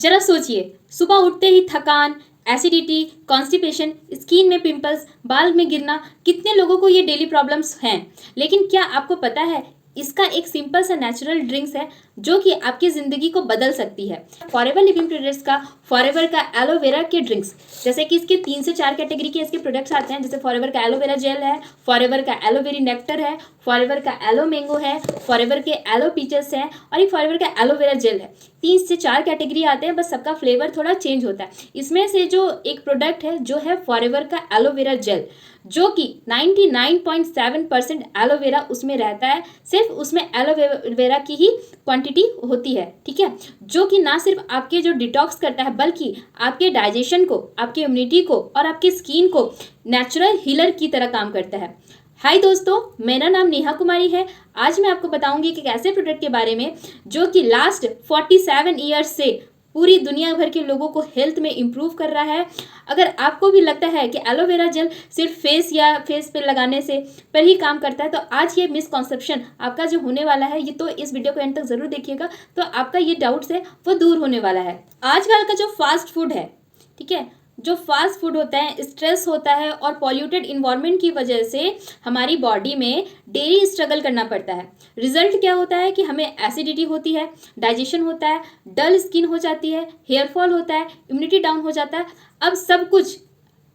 जरा सोचिए, सुबह उठते ही थकान, एसिडिटी, कॉन्स्टिपेशन, स्किन में पिंपल्स, बाल में गिरना, कितने लोगों को ये डेली प्रॉब्लम्स हैं। लेकिन क्या आपको पता है, इसका एक सिंपल सा नेचुरल ड्रिंक्स है जो कि आपकी ज़िंदगी को बदल सकती है। फॉरएवर लिविंग प्रोडक्ट्स का फॉरएवर का एलोवेरा के ड्रिंक्स, जैसे कि इसके 3 से 4 कैटेगरी के इसके प्रोडक्ट्स आते हैं। जैसे फॉरएवर का एलोवेरा जेल है, फॉरएवर का एलोवेरी नेक्टर है, फॉरएवर का एलो मैंगो है, फॉरएवर के एलो पीचेस हैं और एक फॉरएवर का एलोवेरा जेल है। 3 से 4 कैटेगरी आते हैं, बस सबका फ्लेवर थोड़ा चेंज होता है। इसमें से जो एक प्रोडक्ट है जो है फॉरएवर का एलोवेरा जेल, जो कि 99.7% एलोवेरा उसमें रहता है। सिर्फ उसमें एलोवेरा की ही क्वांटिटी होती है, ठीक है, जो कि ना सिर्फ आपके जो डिटॉक्स करता है बल्कि आपके डाइजेशन को, आपके इम्यूनिटी को और आपकी स्किन को नेचुरल हीलर की तरह काम करता है। हाय दोस्तों, मेरा नाम नेहा कुमारी है। आज मैं आपको बताऊंगी कि एक ऐसे प्रोडक्ट के बारे में जो कि लास्ट 47 ईयर्स से पूरी दुनिया भर के लोगों को हेल्थ में इम्प्रूव कर रहा है। अगर आपको भी लगता है कि एलोवेरा जेल सिर्फ फेस या फेस पे लगाने से पर ही काम करता है, तो आज ये मिसकॉन्सेप्शन आपका जो होने वाला है, ये तो इस वीडियो को एंड तक ज़रूर देखिएगा, तो आपका ये डाउट्स है वो दूर होने वाला है। आजकल का जो फास्ट फूड है, ठीक है, जो फास्ट फूड होता है, स्ट्रेस होता है और पॉल्यूटेड इन्वायरमेंट की वजह से हमारी बॉडी में डेली स्ट्रगल करना पड़ता है। रिजल्ट क्या होता है कि हमें एसिडिटी होती है, डाइजेशन होता है, डल स्किन हो जाती है, हेयर फॉल होता है, इम्यूनिटी डाउन हो जाता है। अब सब कुछ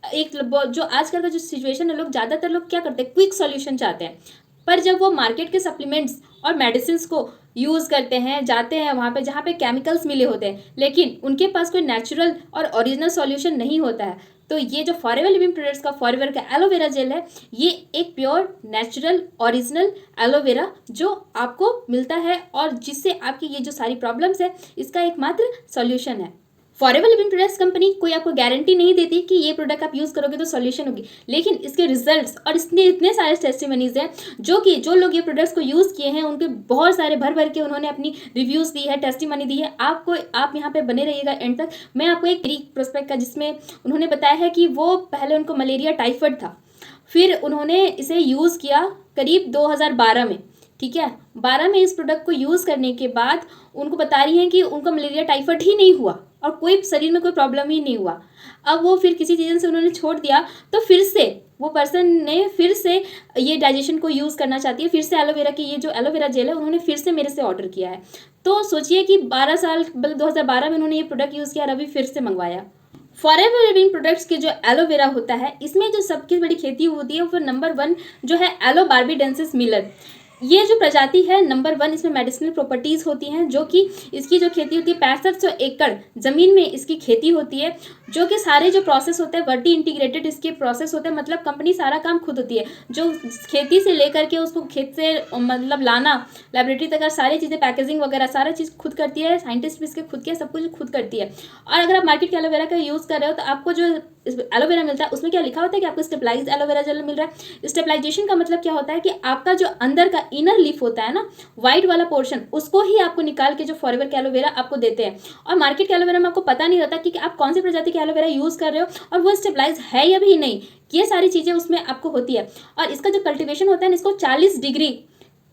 एक जो आजकल का जो सिचुएशन है, ज़्यादातर लोग क्या करते हैं, क्विक सॉल्यूशन चाहते हैं। पर जब वो मार्केट के सप्लीमेंट्स और मेडिसिन को यूज़ करते हैं, जाते हैं वहाँ पे जहाँ पे केमिकल्स मिले होते हैं, लेकिन उनके पास कोई नेचुरल और ओरिजिनल सॉल्यूशन नहीं होता है। तो ये जो फॉरएवर लिविंग प्रोडक्ट्स का फॉरएवर का एलोवेरा जेल है, ये एक प्योर नेचुरल ओरिजिनल एलोवेरा जो आपको मिलता है और जिससे आपकी ये जो सारी प्रॉब्लम्स है, इसका एकमात्र सॉल्यूशन है। फॉरएवर लिविंग प्रोडक्ट्स कंपनी कोई आपको गारंटी नहीं देती कि ये प्रोडक्ट आप यूज़ करोगे तो सॉल्यूशन होगी, लेकिन इसके रिजल्ट्स और इसने इतने सारे टेस्टिमनीज हैं जो कि जो लोग ये प्रोडक्ट्स को यूज़ किए हैं उनके बहुत सारे भर के उन्होंने अपनी रिव्यूज़ दी है, टेस्टिमनी दी है। आप यहाँ पे बने रहिएगा एंड तक। मैं आपको एक प्रोस्पेक्ट का जिसमें उन्होंने बताया है कि वो पहले उनको मलेरिया टाइफाइड था, फिर उन्होंने इसे यूज़ किया करीब 2012 में, ठीक है। 12 में इस प्रोडक्ट को यूज़ करने के बाद उनको बता रही हैं कि उनको मलेरिया टाइफाइड ही नहीं हुआ और कोई शरीर में कोई प्रॉब्लम ही नहीं हुआ। अब वो फिर किसी रीज़न से उन्होंने छोड़ दिया, तो फिर से वो पर्सन ने फिर से ये डाइजेशन को यूज़ करना चाहती है, फिर से एलोवेरा की ये जो एलोवेरा जेल है उन्होंने फिर से मेरे से ऑर्डर किया है। तो सोचिए कि 12 साल, बल्कि 2012 में उन्होंने ये प्रोडक्ट यूज़ किया और अभी फिर से मंगवाया। फॉरएवर लिविंग प्रोडक्ट्स के जो एलोवेरा होता है, इसमें जो सबसे बड़ी खेती होती है वो नंबर 1 जो है एलो बार्बीडेंसिस मिलर। ये जो प्रजाति है नंबर 1, इसमें मेडिसिनल प्रॉपर्टीज़ होती हैं, जो कि इसकी जो खेती होती है 6500 एकड़ ज़मीन में इसकी खेती होती है, जो कि सारे जो प्रोसेस होते हैं वर्टी इंटीग्रेटेड इसके प्रोसेस होते हैं। मतलब कंपनी सारा काम खुद होती है, जो खेती से लेकर के उसको खेत से मतलब लाना लेबोरेटरी तक, सारी चीज़ें पैकेजिंग वगैरह सारा चीज़ खुद करती है। साइंटिस्ट भी इसके खुद के सब कुछ खुद करती है। और अगर आप मार्केट के एलोवेरा का यूज़ कर रहे हो तो आपको जो एलोवेरा मिलता है उसमें क्या लिखा होता है कि आपको स्टेबलाइज एलोवेरा जेल मिल रहा है। स्टेबलाइजेशन का मतलब क्या होता है कि आपका जो अंदर का इनर लीफ होता है ना, वाइट वाला पोर्शन, उसको ही आपको निकाल के जो फॉरएवर का एलोवेरा आपको देते हैं। और मार्केट के एलोवेरा में आपको पता नहीं रहता कि आप कौन सी प्रजाति का एलोवेरा यूज़ कर रहे हो और वो स्टेबलाइज है या भी नहीं। ये सारी चीज़ें उसमें आपको होती है। और इसका जो कल्टिवेशन होता है ना, इसको 40 डिग्री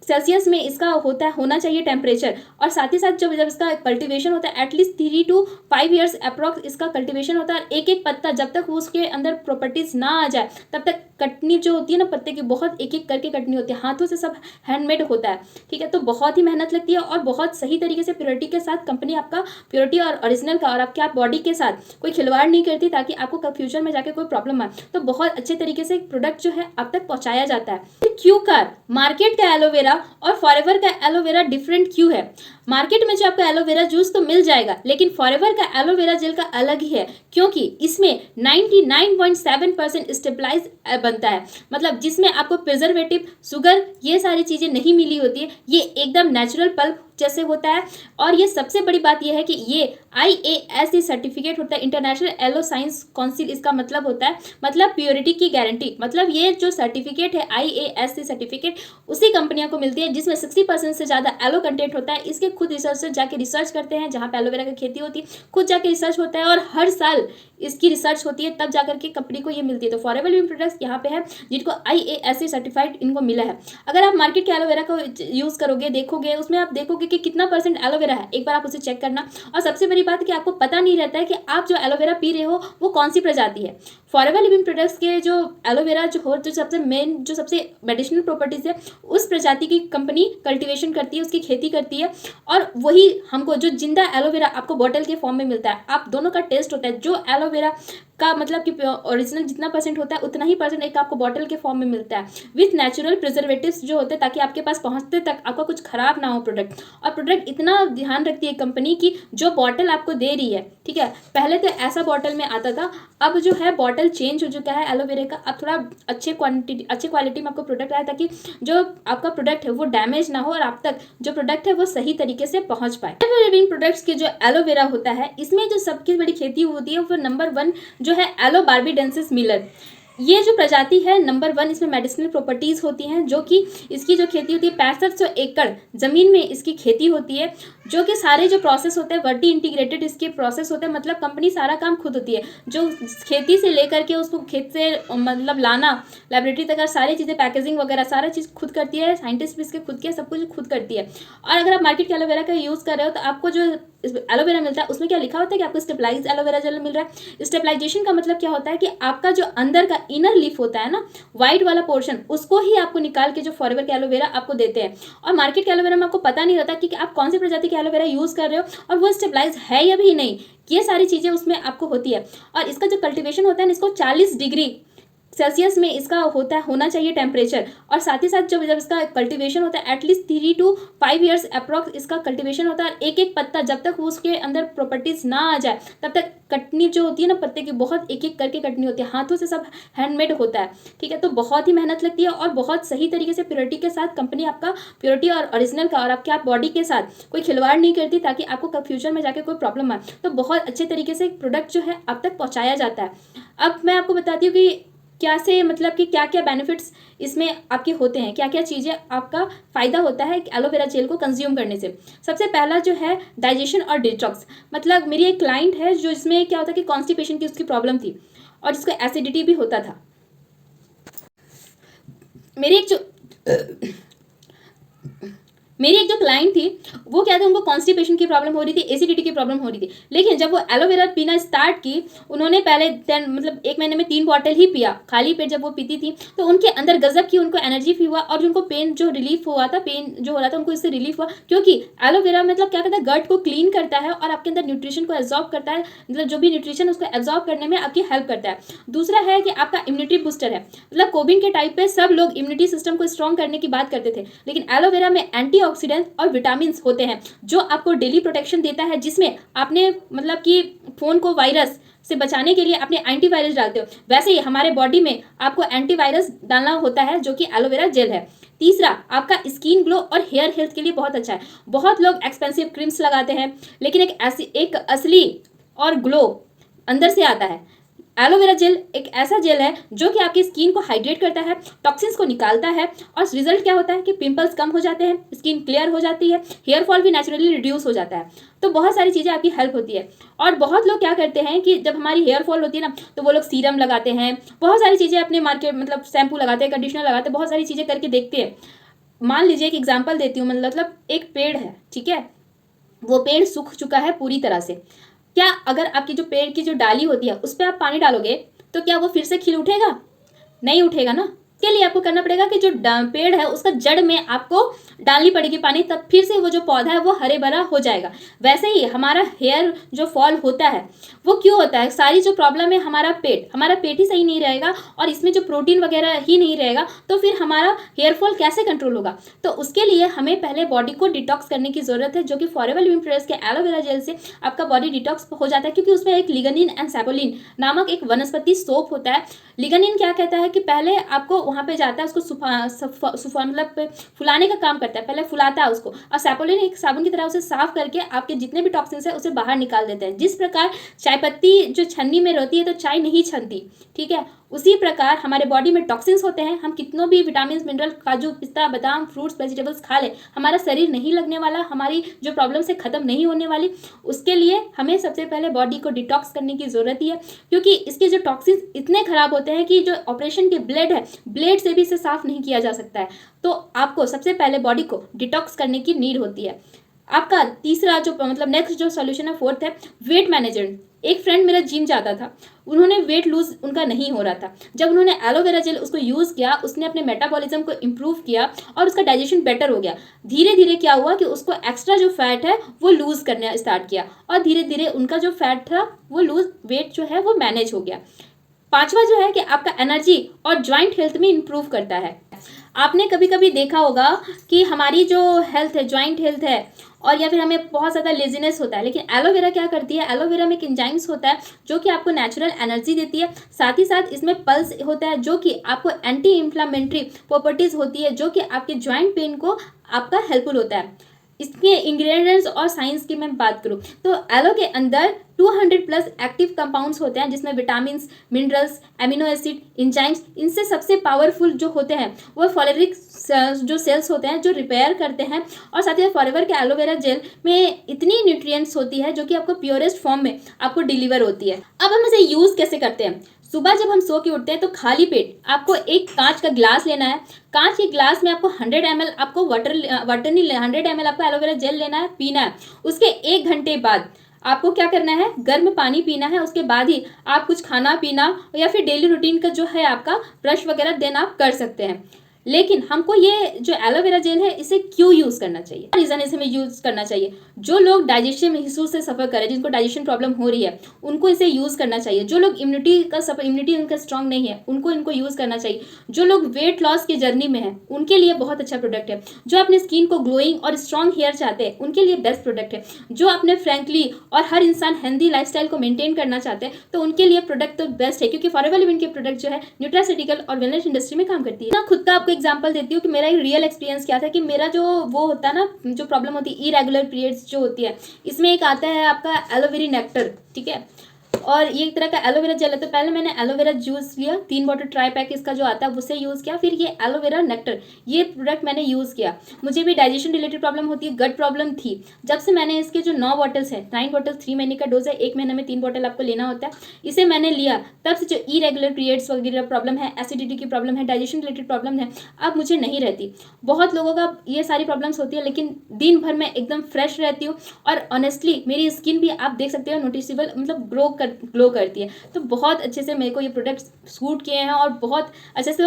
सेल्सियस में इसका होना चाहिए टेम्परेचर। और साथ ही साथ जब इसका कल्टीवेशन होता है एटलीस्ट 3 to 5 ईयर्स अप्रॉक्स इसका कल्टीवेशन होता है। और एक एक पत्ता जब तक उसके अंदर प्रॉपर्टीज़ ना आ जाए तब तक कटनी जो होती है ना पत्ते की, बहुत एक एक करके कटनी होती है, हाथों से सब हैंडमेड होता है, ठीक है। तो बहुत ही मेहनत लगती है और बहुत सही तरीके से प्योरिटी के साथ कंपनी आपका प्योरिटी और ओरिजिनल का और आपके आप बॉडी के साथ कोई खिलवाड़ नहीं करती, ताकि आपको फ्यूचर में जाके कोई प्रॉब्लम आए। तो बहुत अच्छे तरीके से प्रोडक्ट जो है आप तक पहुँचाया जाता है। क्यों कार मार्केट का एलोवेरा और फॉरएवर का एलोवेरा डिफरेंट क्यों है? मार्केट में जो आपका एलोवेरा जूस तो मिल जाएगा, लेकिन फॉरएवर का एलोवेरा जेल का अलग ही है, क्योंकि इसमें 99.7% स्टेबलाइज बनता है। मतलब जिसमें आपको प्रिजर्वेटिव, शुगर, ये सारी चीज़ें नहीं मिली होती है। ये एकदम नेचुरल पल्प जैसे होता है। और ये सबसे बड़ी बात यह है कि ये IASC सर्टिफिकेट होता है, इंटरनेशनल एलो साइंस काउंसिल इसका मतलब होता है, मतलब प्योरिटी की गारंटी। मतलब ये जो सर्टिफिकेट है IASC सर्टिफिकेट उसी कंपनियों को मिलती है जिसमें 60% से ज़्यादा एलो कंटेंट होता है। इसके खुद रिसर्चर जाके रिसर्च करते हैं, जहाँ पे एलोवेरा की खेती होती है खुद जाके रिसर्च होता है और हर साल इसकी रिसर्च होती है, तब जाकर के कंपनी को ये मिलती है। तो फॉरएवर लिविंग प्रोडक्ट्स यहाँ पे है जिनको IASC सर्टिफाइड इनको मिला है। अगर आप मार्केट के एलोवेरा को यूज़ करोगे, देखोगे, उसमें आप देखोगे कि कितना परसेंट एलोवेरा है, एक बार आप उसे चेक करना। और सबसे बड़ी बात कि आपको पता नहीं रहता है कि आप जो एलोवेरा पी रहे हो वो कौन सी प्रजाति है। फॉरएवर लिविंग प्रोडक्ट्स के जो एलोवेरा जो सबसे मेन जो सबसे मेडिसिनल प्रॉपर्टीज है उस प्रजाति की कंपनी कल्टीवेशन करती है, उसकी खेती करती है, और वही हमको जो जिंदा एलोवेरा आपको बॉटल के फॉर्म में मिलता है, आप दोनों का टेस्ट होता है। जो एलोवेरा का मतलब कि ओरिजिनल जितना परसेंट होता है उतना ही परसेंट एक आपको बॉटल के फॉर्म में मिलता है विथ नेचुरल प्रिजर्वेटिव्स जो होते हैं, ताकि आपके पास पहुंचते तक आपका कुछ खराब ना हो प्रोडक्ट। और प्रोडक्ट इतना ध्यान रखती है कंपनी की जो बॉटल आपको दे रही है, ठीक है। पहले तो ऐसा बॉटल में आता था, अब जो है बॉटल चेंज हो चुका है एलोवेरा का। अब थोड़ा अच्छे क्वालिटी में आपको प्रोडक्ट आया, ताकि जो आपका प्रोडक्ट है वो डैमेज ना हो और आप तक जो प्रोडक्ट है वो सही तरीके से पहुंच पाए। लिविंग प्रोडक्ट्स के जो एलोवेरा होता है इसमें जो सबसे बड़ी खेती होती है वो नंबर 1 जो है एलो बार्बाडेंसिस मिलर। ये जो प्रजाति है नंबर 1, इसमें मेडिसिनल प्रॉपर्टीज होती हैं, जो कि इसकी जो खेती होती है 6500 एकड़ जमीन में इसकी खेती होती है, जो कि सारे जो प्रोसेस होते हैं वर्टी इंटीग्रेटेड इसके प्रोसेस होते हैं। मतलब कंपनी सारा काम खुद होती है, जो खेती से लेकर के उसको खेत से मतलब लाना लैबोरेटरी तक सारी चीज़ें, पैकेजिंग वगैरह सारा चीज़ खुद करती है। साइंटिस्ट भी इसके खुद के सब कुछ खुद करती है। और अगर आप मार्केट के एलोवेरा का यूज़ कर रहे हो तो आपको जो एलोवेरा मिलता है उसमें क्या लिखा होता है कि आपको स्टेबलाइज एलोवेरा जेल मिल रहा है। स्टेबलाइजेशन का मतलब क्या होता है कि आपका जो अंदर का इनर लीफ होता है ना, वाइट वाला पोर्शन, उसको ही आपको निकाल के जो फॉरएवर के एलोवेरा आपको देते हैं। और मार्केट के एलोवेरा में आपको पता नहीं रहता कि आप कौन सी प्रजाति के एलोवेरा यूज़ कर रहे हो और वो स्टेबलाइज है या भी नहीं। ये सारी चीज़ें उसमें आपको होती है। और इसका जो कल्टिवेशन होता है ना, इसको 40 डिग्री सेल्सियस में इसका होना चाहिए टेम्परेचर। और साथ ही साथ जब इसका कल्टीवेशन होता है एटलीस्ट 3 to 5 ईयर्स अप्रॉक्स इसका कल्टीवेशन होता है। और एक एक पत्ता जब तक उसके अंदर प्रॉपर्टीज ना आ जाए तब तक कटनी जो होती है ना पत्ते की, बहुत एक एक करके कटनी होती है, हाथों से सब हैंडमेड होता है, ठीक है। तो बहुत ही मेहनत लगती है और बहुत सही तरीके से प्योरिटी के साथ कंपनी आपका प्योरिटी और ओरिजिनल का और आपके आप बॉडी के साथ कोई खिलवाड़ नहीं करती, ताकि आपको फ्यूचर में जाके कोई प्रॉब्लम आए। तो बहुत अच्छे तरीके से प्रोडक्ट जो है आप तक पहुँचाया जाता है। अब मैं आपको बताती हूँ कि क्या से मतलब कि क्या क्या बेनिफिट्स इसमें आपके होते हैं, क्या क्या चीज़ें आपका फ़ायदा होता है एलोवेरा जेल को कंज्यूम करने से। सबसे पहला जो है डाइजेशन और डिटॉक्स। मतलब मेरी एक क्लाइंट है जो इसमें क्या होता है कि कॉन्स्टिपेशन की उसकी प्रॉब्लम थी और जिसको एसिडिटी भी होता था। मेरी एक जो क्लाइंट थी वो क्या था, उनको कॉन्स्टिपेशन की प्रॉब्लम हो रही थी, एसिडिटी की प्रॉब्लम हो रही थी। लेकिन जब वो एलोवेरा पीना स्टार्ट की, उन्होंने पहले मतलब 1 महीने में 3 बॉटल ही पिया, खाली पेट जब वो पीती थी, तो उनके अंदर गजब की उनको एनर्जी फील हुआ और उनको पेन जो रिलीफ हुआ था, पेन जो हो रहा था उनको इससे रिलीफ हुआ। क्योंकि एलोवेरा मतलब क्या करता है, गट को क्लीन करता है और आपके अंदर न्यूट्रिशन को एब्जॉर्ब करता है, मतलब जो भी न्यूट्रिशन उसको एब्जॉर्ब करने में आपकी हेल्प करता है। दूसरा है कि आपका इम्यूनिटी बूस्टर है। मतलब कोविड के टाइम पे सब लोग इम्यूनिटी सिस्टम को स्ट्रॉन्ग करने की बात करते थे, लेकिन एलोवेरा में एंटीऑक्सीडेंट और विटामिन होते हैं जो आपको डेली प्रोटेक्शन देता है, जिसमें आपने मतलब कि फोन को वायरस से बचाने के लिए आपने एंटीवायरस डालते हो, वैसे ही हमारे बॉडी में आपको एंटीवायरस डालना होता है जो कि एलोवेरा जेल है। तीसरा, आपका स्किन ग्लो और हेयर हेल्थ के लिए बहुत अच्छा है। बहुत लोग एक्सपेंसिव क्रीम्स लगाते हैं, लेकिन एक असली और ग्लो अंदर से आता है। एलोवेरा जेल एक ऐसा जेल है जो कि आपकी स्किन को हाइड्रेट करता है, टॉक्सिन्स को निकालता है, और रिजल्ट क्या होता है कि पिंपल्स कम हो जाते हैं, स्किन क्लियर हो जाती है, हेयर फॉल भी नेचुरली रिड्यूस हो जाता है। तो बहुत सारी चीज़ें आपकी हेल्प होती है। और बहुत लोग क्या करते हैं कि जब हमारी हेयर फॉल होती है ना, तो वो लोग सीरम लगाते हैं, बहुत सारी चीज़ें अपने मार्केट मतलब शैम्पू लगाते हैं, कंडीशनर लगाते हैं, बहुत सारी चीज़ें करके देखते हैं। मान लीजिए एक एग्जाम्पल देती हूँ, मतलब एक पेड़ है, ठीक है, वो पेड़ सूख चुका है पूरी तरह से। क्या अगर आपकी जो पेड़ की जो डाली होती है उस पर आप पानी डालोगे तो क्या वो फिर से खिल उठेगा? नहीं उठेगा ना। इसके लिए आपको करना पड़ेगा कि जो पेड़ है उसका जड़ में आपको डालनी पड़ेगी पानी, तब फिर से वो जो पौधा है वो हरे भरा हो जाएगा। वैसे ही हमारा हेयर जो फॉल होता है वो क्यों होता है? सारी जो प्रॉब्लम है हमारा पेट ही सही नहीं रहेगा और इसमें जो प्रोटीन वगैरह ही नहीं रहेगा, तो फिर हमारा हेयर फॉल कैसे कंट्रोल होगा? तो उसके लिए हमें पहले बॉडी को डिटॉक्स करने की जरूरत है, जो कि फॉरएवर लिविंग प्रोडक्ट्स के एलोवेरा जेल से आपका बॉडी डिटॉक्स हो जाता है, क्योंकि उसमें एक लिग्निन एंड सैपोलिन नामक एक वनस्पति सोप होता है। लिग्निन क्या कहता है कि पहले आपको वहाँ पे जाता है, उसको मतलब फुलाने का काम करता है, पहले फुलाता है उसको, और सैपोलिन एक साबुन की तरह उसे साफ करके आपके जितने भी टॉक्सिन्स है उसे बाहर निकाल देते हैं। जिस प्रकार चाय पत्ती जो छन्नी में रहती है तो चाय नहीं छनती, ठीक है, उसी प्रकार हमारे बॉडी में टॉक्सिन्स होते हैं। हम कितनों भी विटामिन मिनरल, काजू पिस्ता बादाम फ्रूट्स वेजिटेबल्स खा ले, हमारा शरीर नहीं लगने वाला, हमारी जो प्रॉब्लम से ख़त्म नहीं होने वाली। उसके लिए हमें सबसे पहले बॉडी को डिटॉक्स करने की ज़रूरत ही है, क्योंकि इसके जो टॉक्सिन्स इतने ख़राब होते हैं कि जो ऑपरेशन के ब्लेड है, ब्लेड से भी इसे साफ़ नहीं किया जा सकता है। तो आपको सबसे पहले बॉडी को डिटॉक्स करने की नीड होती है। आपका तीसरा जो मतलब नेक्स्ट जो सोल्यूशन है, फोर्थ है वेट मैनेजमेंट। एक फ्रेंड मेरा जिम जाता था, उन्होंने वेट लूज उनका नहीं हो रहा था। जब उन्होंने एलोवेरा जेल उसको यूज़ किया, उसने अपने मेटाबॉलिज्म को इम्प्रूव किया और उसका डाइजेशन बेटर हो गया। धीरे धीरे क्या हुआ कि उसको एक्स्ट्रा जो फैट है वो लूज़ करना स्टार्ट किया और धीरे धीरे उनका जो फैट था वो लूज वेट जो है वो मैनेज हो गया। पांचवा जो है कि आपका एनर्जी और जॉइंट हेल्थ में इम्प्रूव करता है। आपने कभी कभी देखा होगा कि हमारी जो हेल्थ है, जॉइंट हेल्थ है, और या फिर हमें बहुत ज़्यादा लेजीनेस होता है, लेकिन एलोवेरा क्या करती है, एलोवेरा में एक एंजाइम्स होता है जो कि आपको नेचुरल एनर्जी देती है। साथ ही साथ इसमें पल्स होता है जो कि आपको एंटी इन्फ्लामेटरी प्रॉपर्टीज़ होती है, जो कि आपके जॉइंट पेन को आपका हेल्पफुल होता है। इसके इंग्रेडिएंट्स और साइंस की मैं बात करूं तो एलो के अंदर 200 प्लस एक्टिव कंपाउंड्स होते हैं, जिसमें vitamin, minerals, amino acid, enzymes. इनसे सबसे पावरफुल जो होते हैं वो फॉलोरिक जो सेल्स होते हैं जो रिपेयर करते हैं। और साथ ही फॉरएवर के एलोवेरा जेल में इतनी न्यूट्रिएंट्स होती है जो कि आपको प्योरेस्ट फॉर्म में आपको डिलीवर होती है। अब हम इसे यूज़ कैसे करते हैं? सुबह जब हम सो के उठते हैं तो खाली पेट आपको एक कांच का गिलास लेना है। कांच के गिलास में आपको 100 ml आपको वाटर नहीं लेना, 100 ml आपको एलोवेरा जेल लेना है, पीना है। उसके 1 घंटे बाद आपको क्या करना है, गर्म पानी पीना है। उसके बाद ही आप कुछ खाना पीना या फिर डेली रूटीन का जो है आपका ब्रश वगैरह देना आप कर सकते हैं। लेकिन हमको ये जो एलोवेरा जेल है इसे क्यों यूज़ करना चाहिए, रीज़न इसे हमें यूज़ करना चाहिए? जो लोग डाइजेशन इशू से सफ़र कर रहे हैं, जिनको डाइजेशन प्रॉब्लम हो रही है, उनको इसे यूज़ करना चाहिए। जो लोग इम्यूनिटी उनका स्ट्रांग नहीं है, उनको इनको यूज़ करना चाहिए। जो लोग वेट लॉस की जर्नी में हैं, उनके लिए बहुत अच्छा प्रोडक्ट है। जो अपने स्किन को ग्लोइंग और स्ट्रॉन्ग हेयर चाहते हैं, उनके लिए बेस्ट प्रोडक्ट है। जो अपने फ्रेंकली और हर इंसान हेल्दी लाइफस्टाइल को मेंटेन करना चाहते हैं, तो उनके लिए प्रोडक्ट तो बेस्ट है, क्योंकि फॉरएवर लिविंग के प्रोडक्ट जो है न्यूट्रास्यूटिकल और वेलनेस इंडस्ट्री में काम करती है। मैं खुद का आपको एग्जांपल देती हूँ कि मेरा एक रियल एक्सपीरियंस क्या था कि मेरा जो वो होता है ना, जो प्रॉब्लम होती है इरेगुलर पीरियड्स जो होती है, इसमें एक आता है आपका एलोवेरा नेक्टर, ठीक है, और ये एक तरह का एलोवेरा जेल है। तो पहले मैंने एलोवेरा जूस लिया, 3 बॉटल ट्राई पैक इसका जो आता है उसे यूज़ किया। फिर ये एलोवेरा नेक्टर, ये प्रोडक्ट मैंने यूज़ किया। मुझे भी डाइजेशन रिलेटेड प्रॉब्लम होती है, गट प्रॉब्लम थी। जब से मैंने इसके जो 9 बॉटल्स हैं, 9 बॉटल 3 महीने का डोज है, 1 महीने में 3 बॉटल आपको लेना होता है, इसे मैंने लिया, तब से जो इरेगुलर पीरियड्स वगैरह प्रॉब्लम है, एसिडिटी की प्रॉब्लम है, डाइजेशन रिलेटेड प्रॉब्लम है, अब मुझे नहीं रहती। बहुत लोगों का ये सारी प्रॉब्लम्स होती है, लेकिन दिन भर मैं एकदम फ्रेश रहती हूँ। और ऑनेस्टली मेरी स्किन भी आप देख सकते हो नोटिसेबल, मतलब ग्लो करती है। तो बहुत अच्छे से मेरे को ये प्रोडक्ट्स सूट किए हैं और बहुत अच्छे से।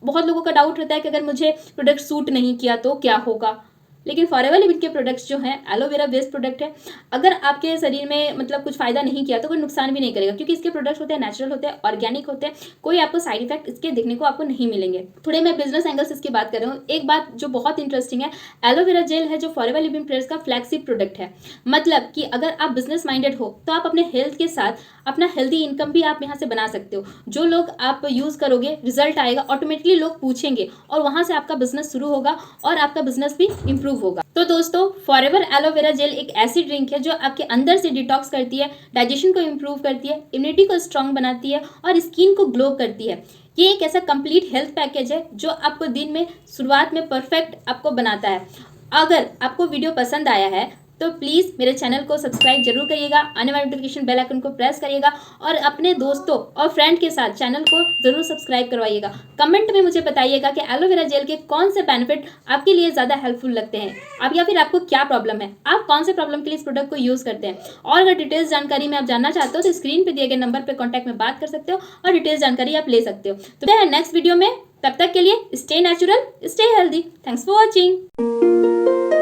बहुत लोगों का डाउट रहता है कि अगर मुझे प्रोडक्ट सूट नहीं किया तो क्या होगा, लेकिन फॉरएवर लिविंग के प्रोडक्ट्स जो हैं एलोवेरा बेस्ड प्रोडक्ट है। अगर आपके शरीर में मतलब कुछ फायदा नहीं किया तो कोई नुकसान भी नहीं करेगा, क्योंकि इसके प्रोडक्ट्स होते हैं नेचुरल, होते हैं ऑर्गेनिक, होते हैं, कोई आपको साइड इफेक्ट इसके देखने को आपको नहीं मिलेंगे। थोड़े मैं बिजनेस एंगल से इसकी बात कर रहा हूँ। एक बात जो बहुत इंटरेस्टिंग है, एलोवेरा जेल है जो फॉरएवर लिविंग प्रोडक्ट्स का फ्लैगशिप प्रोडक्ट है। मतलब कि अगर आप बिजनेस माइंडेड हो तो आप अपने हेल्थ के साथ अपना हेल्दी इनकम भी आप यहाँ से बना सकते हो। जो लोग आप यूज़ करोगे, रिजल्ट आएगा, ऑटोमेटिकली लोग पूछेंगे और वहाँ से आपका बिजनेस शुरू होगा और आपका बिजनेस भी इंप्रूव होगा। तो दोस्तों, फॉरएवर एलोवेरा जेल एक ऐसी ड्रिंक है जो आपके अंदर से डिटॉक्स करती है, डाइजेशन को इंप्रूव करती है, इम्यूनिटी को स्ट्रांग बनाती है और स्किन को ग्लो करती है। ये एक ऐसा कंप्लीट हेल्थ पैकेज है जो आपको दिन में शुरुआत में परफेक्ट आपको बनाता है। अगर आपको वीडियो पसंद आया है तो प्लीज़ मेरे चैनल को सब्सक्राइब जरूर करिएगा, आने वाले नोटिफिकेशन बेल आइकन को प्रेस करिएगा और अपने दोस्तों और फ्रेंड के साथ चैनल को जरूर सब्सक्राइब करवाइएगा। कमेंट में मुझे बताइएगा कि एलोवेरा जेल के कौन से बेनिफिट आपके लिए ज़्यादा हेल्पफुल लगते हैं, आप या फिर आपको क्या प्रॉब्लम है, आप कौन से प्रॉब्लम के लिए इस प्रोडक्ट को यूज़ करते हैं। और अगर डिटेल्स जानकारी में आप जानना चाहते हो तो स्क्रीन पर दिए गए नंबर पर कॉन्टैक्ट में बात कर सकते हो और डिटेल्स जानकारी आप ले सकते हो। तो नेक्स्ट वीडियो में, तब तक के लिए stay natural, stay healthy. Thanks for watching.